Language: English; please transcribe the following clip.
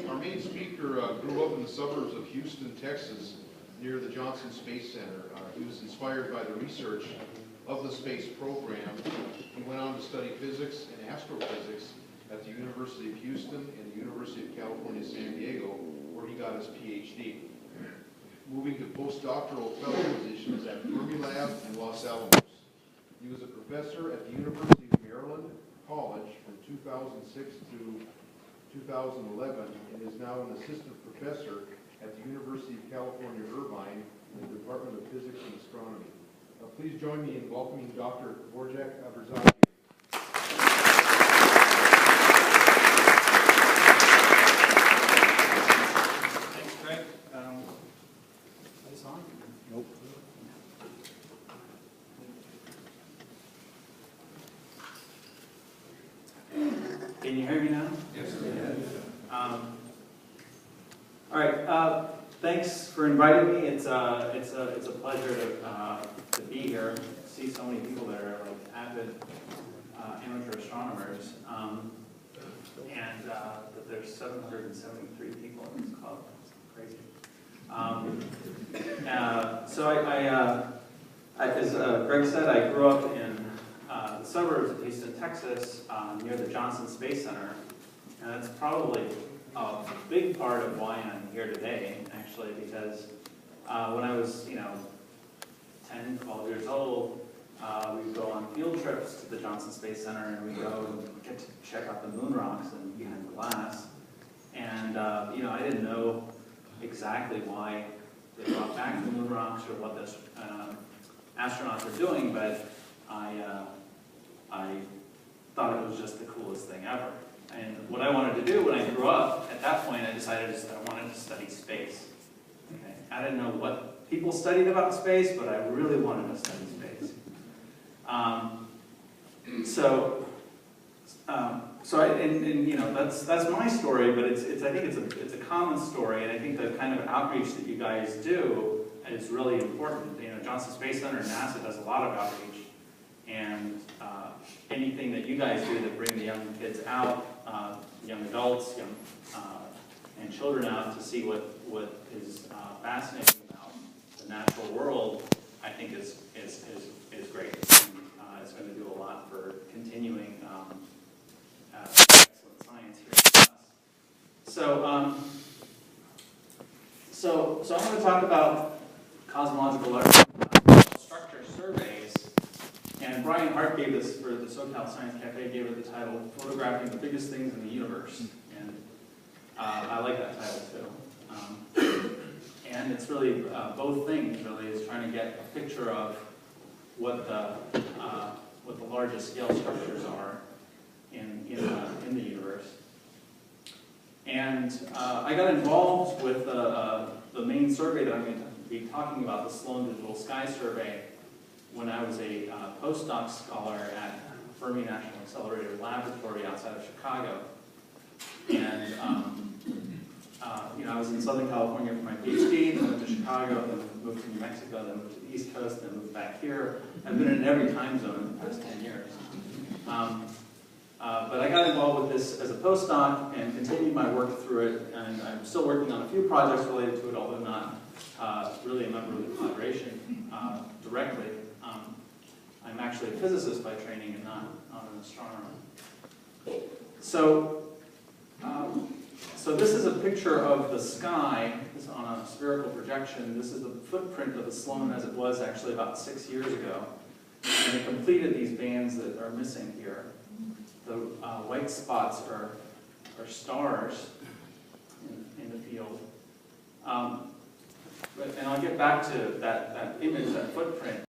Our main speaker grew up in the suburbs of Houston, Texas, near the Johnson Space Center. He was inspired by the research of the space program. He went on to study physics and astrophysics at the University of Houston and the University of California, San Diego, where he got his PhD. Moving to postdoctoral fellow positions at Fermilab and Los Alamos. He was a professor at the University of Maryland College from 2006 to 2011 and is now an assistant professor at the University of California, Irvine in the Department of Physics and Astronomy. Please join me in welcoming Dr. Dvorak Abrzaki. Thanks, Greg. Is this on? Nope. Can you hear me now? Yes. All right. Thanks for inviting me. It's a pleasure to be here. See so many people that are like avid amateur astronomers, and that there's 773 people in this club. It's crazy. As Greg said, I grew up in the suburbs of Houston, Texas, near the Johnson Space Center, and that's probably a big part of why I'm here today, actually, because when I was, 10, 12 years old, we'd go on field trips to the Johnson Space Center, and we'd go and get to check out the moon rocks and behind the glass. And, I didn't know exactly why they brought back the moon rocks or what the astronauts were doing, but I thought it was just the coolest thing ever. And what I wanted to do when I grew up, at that point, I decided I wanted to study space. Okay? I didn't know what people studied about space, but I really wanted to study space. That's my story, but I think it's a common story, and I think the kind of outreach that you guys do is really important. Johnson Space Center and NASA does a lot of outreach, and anything that you guys do to bring the young kids out, young adults, and children out to see what is fascinating about the natural world, I think is great. And, it's going to do a lot for continuing excellent science here in us. So I'm going to talk about cosmological structure surveys. And Brian Hart gave this for the SoCal Science Cafe, gave it the title, Photographing the Biggest Things in the Universe. And I like that title too. And it's really both things, really, is trying to get a picture of what the largest scale structures are in the universe. And I got involved with the main survey that I'm going to be talking about, the Sloan Digital Sky Survey, when I was a postdoc scholar at Fermi National Accelerator Laboratory outside of Chicago. And I was in Southern California for my PhD, then went to Chicago, then moved to New Mexico, then moved to the East Coast, then moved back here. I've been in every time zone in the past 10 years. But I got involved with this as a postdoc and continued my work through it, and I'm still working on a few projects related to it, although not really a member of the collaboration directly. I'm actually a physicist by training and not an astronomer. So this is a picture of the sky. This is on a spherical projection. This is the footprint of the Sloan as it was actually about 6 years ago. And it completed these bands that are missing here. The white spots are stars in the field. And I'll get back to that image, that footprint.